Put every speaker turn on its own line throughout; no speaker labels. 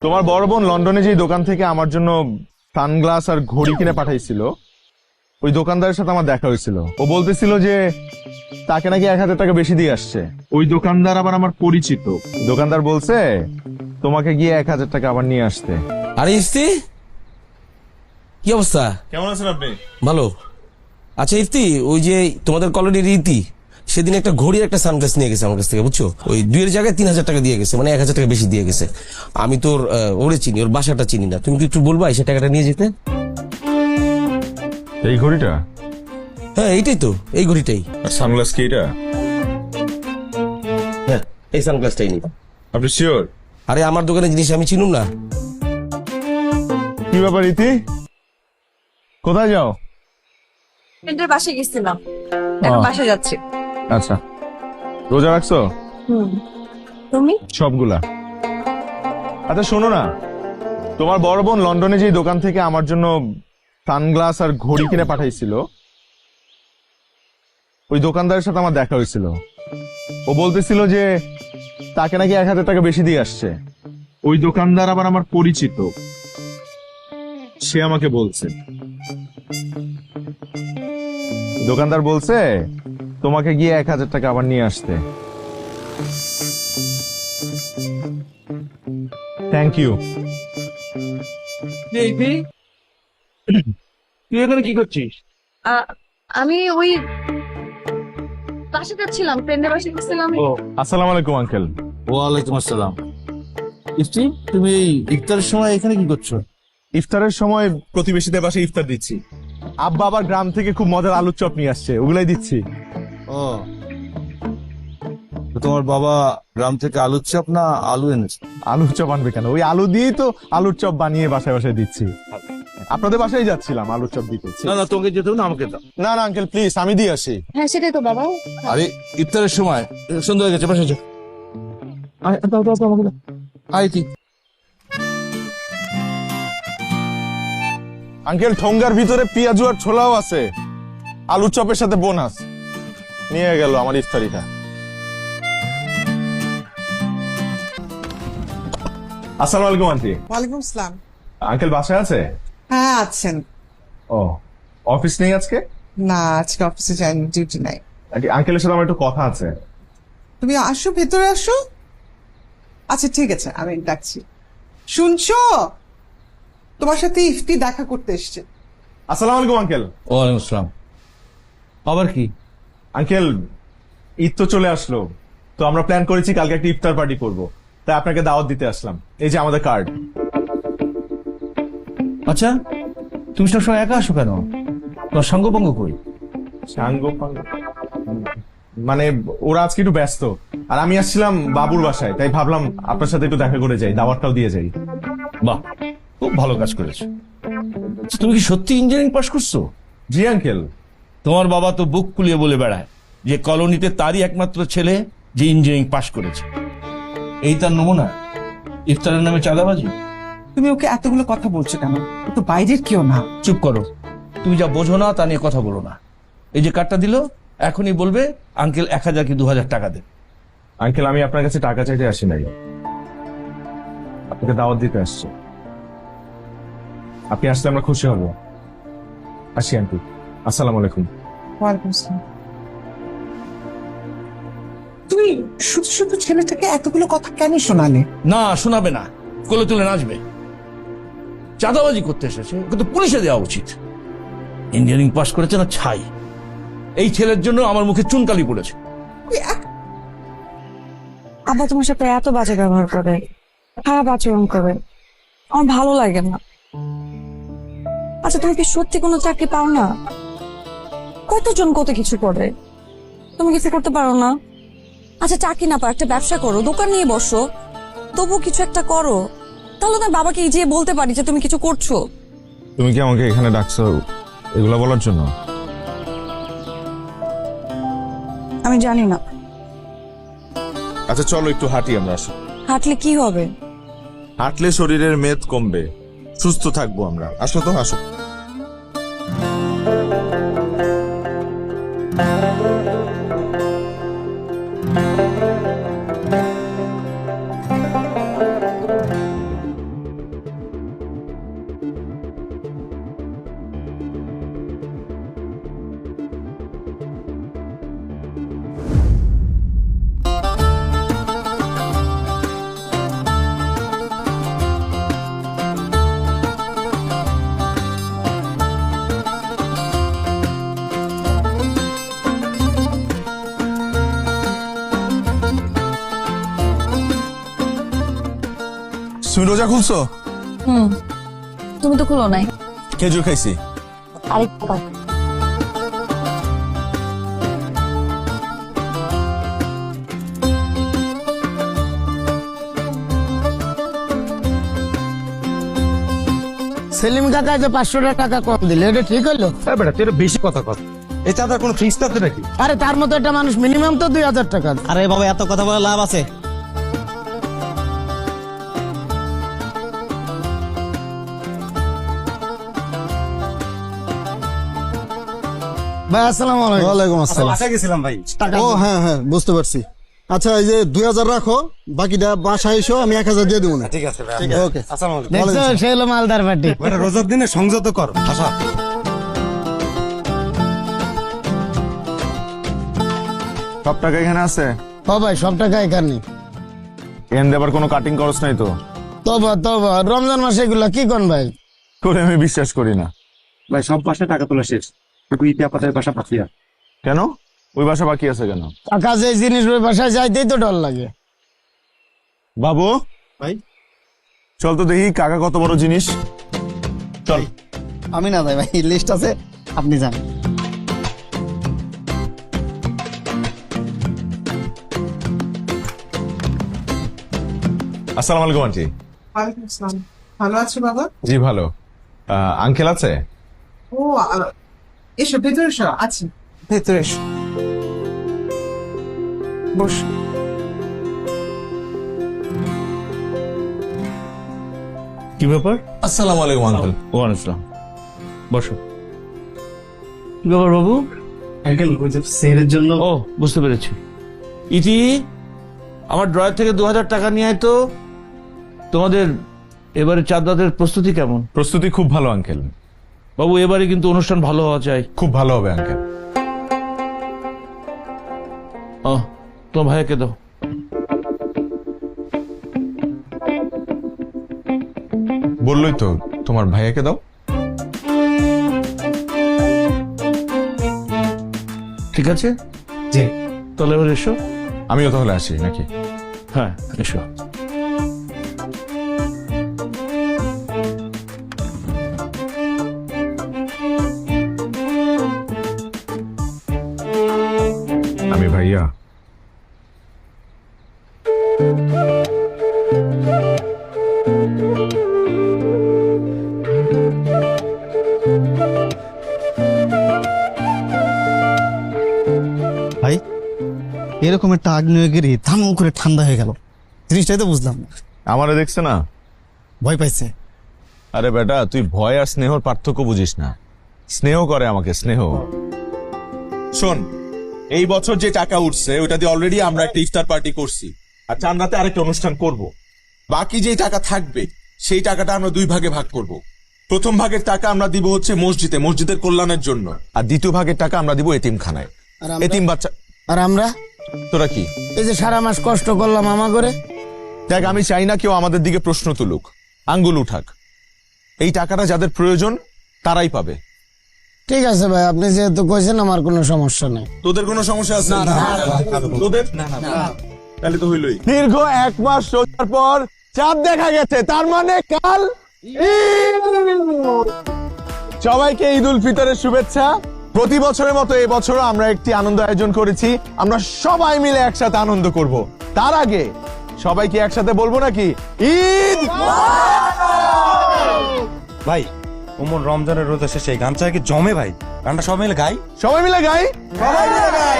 তোমার বড় বোন লন্ডনে যে দোকান থেকে আমার জন্য সানগ্লাস আর ঘড়ি কিনে পাঠাইছিল, ওই দোকানদারের সাথে আমার দেখা হয়েছিল। ও বলতেছিল যে তাকে নাকি 1,000 টাকা বেশি দিয়ে আসছে। ওই দোকানদার আবার আমার পরিচিত। দোকানদার বলছে তোমাকে গিয়ে 1,000 টাকা আবার নিয়ে আসতে।
আরে ইফতি, কি অবস্থা?
কেমন আছেন আপনি?
ভালো। আচ্ছা ইফতি, ওই যে তোমাদের কলোনির রীতি সেদিন একটা ঘড়ি একটা সানগ্লাস নিয়ে গেছে আমার কাছ থেকে, বুঝছো? ওই 2-এর জায়গায় 3,000 টাকা দিয়ে গেছে, মানে 1,000 টাকা বেশি দিয়ে গেছে। আমি তোর ওরে চিনি, ওর বাসাটা চিনি না। তুমি কি একটু বলবা সে টাকাটা নিয়ে যেতে?
এই ঘড়িটা?
হ্যাঁ এইটাই তো, এই ঘড়িটাই।
আর সানগ্লাস কি এটা?
হ্যাঁ এই সানগ্লাসটাই নি।
আপনি শিওর?
আরে আমার দোকানের জিনিস আমি চিনুম না?
কি ব্যাপার ইতি, কোথায় যাও?
ফ্রেন্ডের বাসায় গেছিলাম, এখন বাসায় যাচ্ছি।
আচ্ছা, রোজা রাখছো?
তুমি?
সবগুলা। আচ্ছা শোনো না, তোমার বড় বোন লন্ডনে যে দোকান থেকে আমার জন্য সানগ্লাস আর ঘড়ি কিনে পাঠাইছিল, ওই দোকানদারের সাথে আমার দেখা হয়েছিল। ও বলতেছিল যে তাকে নাকি 1,000 টাকা বেশি দিয়ে আসছে। ওই দোকানদার আবার আমার পরিচিত। সে আমাকে বলছে, দোকানদার বলছে তোমাকে গিয়ে 1,000 টাকা আবার নিয়ে আসতে। Thank you.
তুই এখানে কি করছিস?
আমি ওই বাসায় যাচ্ছিলাম, ফ্রেন্ডের বাসায় গেছিলাম।
আসসালামু আলাইকুম আঙ্কেল।
ওয়ালাইকুম আসসালাম। ইফতি, তুমি এই ইফতারের সময় এখানে কি করছো?
ইফতারের সময় প্রতিবেশীদের বাসায় ইফতার দিচ্ছি। আব্বা আবার গ্রাম থেকে খুব মজার আলুর চপ নিয়ে আসছে, ওগুলাই দিচ্ছি।
ও, তো তোমার বাবা গ্রাম থেকে আলুর চপ না আলু এনেছে?
আলুর চপ আনবে কেন? ওই আলু দিয়েই তো আলুর চপ বানিয়ে বাসায় বাসায় দিচ্ছি। আপনাদের বাসায় যাচ্ছিলাম আলুর চপ দিতে।
না না, তোমাকে যেতে হবে না, আমাকে দাও।
না না আঙ্কেল প্লিজ, আমি দিয়ে আসি।
হ্যাঁ সেটাই তো বাবা।
আরে ইফতারের সময় সন্ধ্যা হয়ে গেছে, বসে যাও। দাও দাও দাও, আমাকে দাও। আয় কি
আঙ্কেল, ঠোঙ্গার ভিতরে পেঁয়াজু আর ছোলাও আছে, আলুর চপের সাথে বোনাস। নিয়ে গেল আমার ইফতারিটা। আসসালামু আলাইকুম আন্টি।
ওয়ালাইকুম আসসালাম।
আঙ্কেল বাসায় আছে?
হ্যাঁ আছেন।
ও, অফিস নেই আজকে?
না আজকে অফিসে যাইনি, ডিউটি নাই।
আঙ্কেলের সাথে আমার একটু কথা আছে।
তুমি আসো, ভেতরে আসো। আচ্ছা ঠিক আছে, আমি ডাকছি। শুনছো, তোমার সাথে ইফতি দেখা করতে এসছে।
আসসালামু আলাইকুম আঙ্কেল।
ওয়ালাইকুম আসসালাম। আবার কি?
আঙ্কেল, ঈদ তো চলে আসলো, তো আমরা প্ল্যান করেছি কালকে একটা ইফতার পার্টি করব, তাই আপনাকে দাওয়াত দিতে আসলাম। এই যে আমাদের কার্ড।
আচ্ছা, তুমি সবসময় একা আসো কেন? তোমার সঙ্গপঙ্গ কই?
সাঙ্গপাঙ্গ মানে ওরা আজকে একটু ব্যস্ত, আর আমি আসছিলাম বাবুর বাসায়, তাই ভাবলাম আপনার সাথে একটু দেখা করে যাই, দাওয়াতটাও দিয়ে যাই।
বাহ, খুব ভালো কাজ করেছো। তুমি কি সত্যি ইঞ্জিনিয়ারিং পাশ করছো?
জি আঙ্কেল।
তোমার বাবা তো বুক ফুলিয়ে বলে বেড়ায় যে কলোনিতে তারই একমাত্র ছেলে যে ইঞ্জিনিয়ারিং পাশ করেছে। এই তার নমুনা? ইফতারের নামে চাঁদাবাজি?
তুমি ওকে এতগুলো কথা বলছো কেন? ও তো বাইরের কেউ না।
চুপ করো, তুমি যা বোঝো না তা নিয়ে কথা বলো না। এই যে কার্ডটা দিল, এখনই বলবে আঙ্কেল 1,000 কি 2,000 টাকা দেন।
আঙ্কেল, আমি আপনার কাছে টাকা চাইতে আসি নাই, আপনাকে দাওয়াত দিতে আসছি। আপনি আসলে আমরা খুশি হব। আসি আন্টি, আসসালামু আলাইকুম।
ওয়ালাইকুম আসসালাম। তুমি শুধু শুধু ছেলেটাকে এতগুলো কথা কেন শোনালে?
না শোনাবে না, কোলে তুলে নাচবে। চাঁদাবাজি করতে এসেছে, কিন্তু পুলিশে দেওয়া উচিত। ইঞ্জিনিয়ারিং পাশ করেছে না ছাই। এই ছেলের জন্য আমার মুখে চুনকালি পড়েছে।
আব্বা তোমার সাথে এত বাজে ব্যবহার করে, খারাপ আচরণ করে, আমার ভালো লাগে না। আচ্ছা তুমি কি সত্যি কোনো চাকরি পাও না? কতজন কত কিছু করে, তুমি কিছু করতে পারো না? আচ্ছা চাকরি না পাও, একটা ব্যবসা করো, দোকান নিয়ে বসো, তবু কিছু একটা করো। তাহলে না বাবাকে যে বলতে পারি যে তুমি কিছু করছো।
তুমি কি আমাকে এখানে ডাকছো এগুলা বলার জন্য?
আমি জানি না।
আচ্ছা চলো একটু হাঁটি আমরা। আসো।
হাঁটলে কি হবে?
হাঁটলে শরীরের মেদ কমবে, সুস্থ থাকবো আমরা। আসো তো, আসো। রোজা খুলছো?
তুমি তো খুলো নাই।
খেজুর খাইছি।
আরেকটা দাও।
সেলিম কাকা যে 500 টাকা কম দিলে এটা ঠিক হলো?
বেটা তুই বেশি কথা কর, এই চাঁদার কোনো ফিক্স আছে নাকি?
আরে তার মতো একটা মানুষ মিনিমাম তো 2000 টাকা।
আরে বাবা এত কথা বলে লাভ আছে?
ভাই আসসালামু আলাইকুম।
ওয়ালাইকুম আসসালাম।
বাসায় গেছিলাম ভাই।
ও হ্যাঁ হ্যাঁ বুঝতে পারছি। আচ্ছা এই যে 2000 রাখো, বাকিটা বাসায় এসো, আমি 1000 দিয়ে দেবো না।
ঠিক আছে ভাই।
ওকে।
আসসালামু আলাইকুম।
দেখছো সে হলো মালদার পার্টি।
বেটা রোজার দিনে সংযত কর। আশা
সব টাকা এখানে আছে?
ও ভাই সব টাকা এখানে।
এখান দিয়ে আবার কোনো কাটিং খরচ নাই তো?
তবা তবা, রমজান মাসে এগুলা কি কোন ভাই?
করে আমি বিশ্বাস করি না।
ভাই সব বাসায় টাকা তোলা শেষ, তুই ইতি আপাতত বাসা পাঠিয়া।
কেন? ওই বাসা বাকি আছে কেন?
কাকা যে জিনিস ওই বাসায় যাইতেই তো ডর লাগে।
বাবু
ভাই
চল তো দেখি কাকা কত বড় জিনিস। চল।
আমি না যাই ভাই, লিস্ট আছে, আপনি যান।
আসসালামু আলাইকুম আন্টি।
ওয়ালাইকুম আসসালাম। ভালো আছো বাবা?
জি ভালো। আঙ্কেল আছে?
ও এসো ভেতরে এসো। আচ্ছা ভেতরে এসো, বস।
কি ব্যাপার?
আসসালামু আলাইকুম আঙ্কেল।
ওয়ান ইসলাম, বসো। কি ব্যাপার বাবু?
আঙ্কেল ওই যে সেহের জন্য।
ও বুঝতে পেরেছি। ইতি, আমার ড্রয়ার থেকে 2000 টাকা নিয়ে আয় তো। তোমাদের এবারে চাঁদাদের প্রস্তুতি কেমন?
প্রস্তুতি খুব ভালো আঙ্কেল।
বাবু এবারে কিন্তু অনুষ্ঠান ভালো হওয়া চাই।
খুব ভালো হবে আঙ্কেল।
ও তোমার ভাইয়াকে দাও।
বললোই তো, তোমার ভাইয়াকে দাও।
ঠিক আছে,
জি।
তাহলে এবার এসো।
আমিও তাহলে আসি নাকি?
হ্যাঁ এসো।
আমি ভাইয়া।
ভাই এরকম একটা আগ্নেয়গিরি ধাম করে ঠান্ডা হয়ে গেল, জিনিসটাই তো বুঝলাম না।
আমারে দেখছে না?
ভয় পাইছে।
আরে বেটা তুই ভয় আর স্নেহর পার্থক্য বুঝিস না। স্নেহ করে আমাকে, স্নেহ। শোন, এই বছর যে টাকা উঠছে ওটা দিয়ে অলরেডি আমরা একটা ইফতার পার্টি করছি, আর চান্দাতে আরেকটা অনুষ্ঠান করব। বাকি যে টাকা থাকবে সেই টাকাটা আমরা 2 ভাগে ভাগ করব। প্রথম ভাগের টাকা আমরা দিব হচ্ছে মসজিদে, মসজিদের কল্যাণের জন্য, আর দ্বিতীয় ভাগের টাকা আমরা দিব এতিমখানায়।
আর আমরা?
এতিম বাচ্চা।
আর আমরা
তোরা কি?
এই যে সারা মাস কষ্ট করলাম আমা করে।
দেখ, আমি চাই না কেউ আমাদের দিকে প্রশ্ন তুলুক, আঙ্গুল উঠাক। এই টাকাটা যাদের প্রয়োজন তারাই পাবে।
ঠিক আছে ভাই, আপনি যেহেতু কইছেন আমার কোনো সমস্যা নেই।
তোদের কোনো সমস্যা আছে? তোদের তাহলে তো হইলই। দীর্ঘ 1 মাস রোজার পর চাঁদ দেখা গেছে, তার মানে কাল ঈদ। সবাইকে ঈদ উল ফিতরের শুভেচ্ছা। প্রতি বছরের মতো এবছরও আমরা একটি আনন্দ আয়োজন করেছি। আমরা সবাই মিলে একসাথে আনন্দ করব। তার আগে সবাইকে একসাথে বলবো নাকি ঈদ।
ভাই ওমর রমজানের রোজা শেষে এই গানটা কি জমে ভাই? গানটা সবাই মিলে গাই।
সবাই মিলে গাই, সবাই মিলে গাই।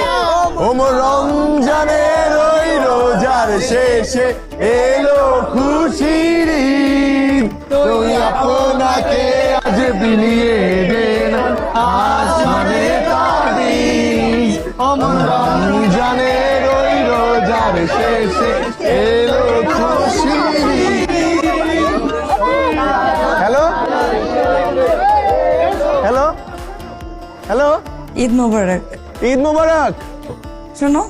ওমর রমজানের ওই রোজার শেষে এলো খুশির ঈদ, তুই আপনাকে আজ বিলিয়ে দেন আসমানে তাবিজ। ওমর রমজানের ওই রোজার শেষে এলো খুশির Eid. Hello hello hello,
Eid Mubarak.
Eid Mubarak.
শোনো,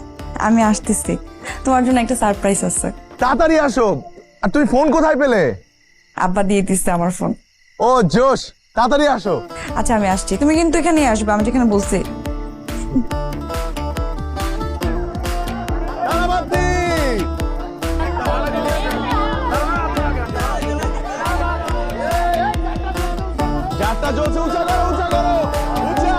আমি আসতেছি, তোমার জন্য একটা সারপ্রাইজ আছে।
তাড়াতাড়ি আসো। আর তুমি ফোন কোথায় পেলে?
আব্বা দিয়ে দিচ্ছে আমার ফোন।
ও জোশ, তাড়াতাড়ি আসো।
আচ্ছা আমি আসছি, তুমি কিন্তু এখানেই আসবে, আমি যেখানে বলছি।
চলছে, উঁচা করো, উঁচা করো, উঁচা।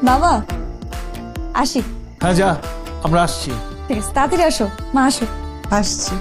বাবা আসি।
হ্যাঁ যা, আমরা আসছি।
ঠিক আছে, তাড়াতাড়ি আসো, মা আসো।
আসছি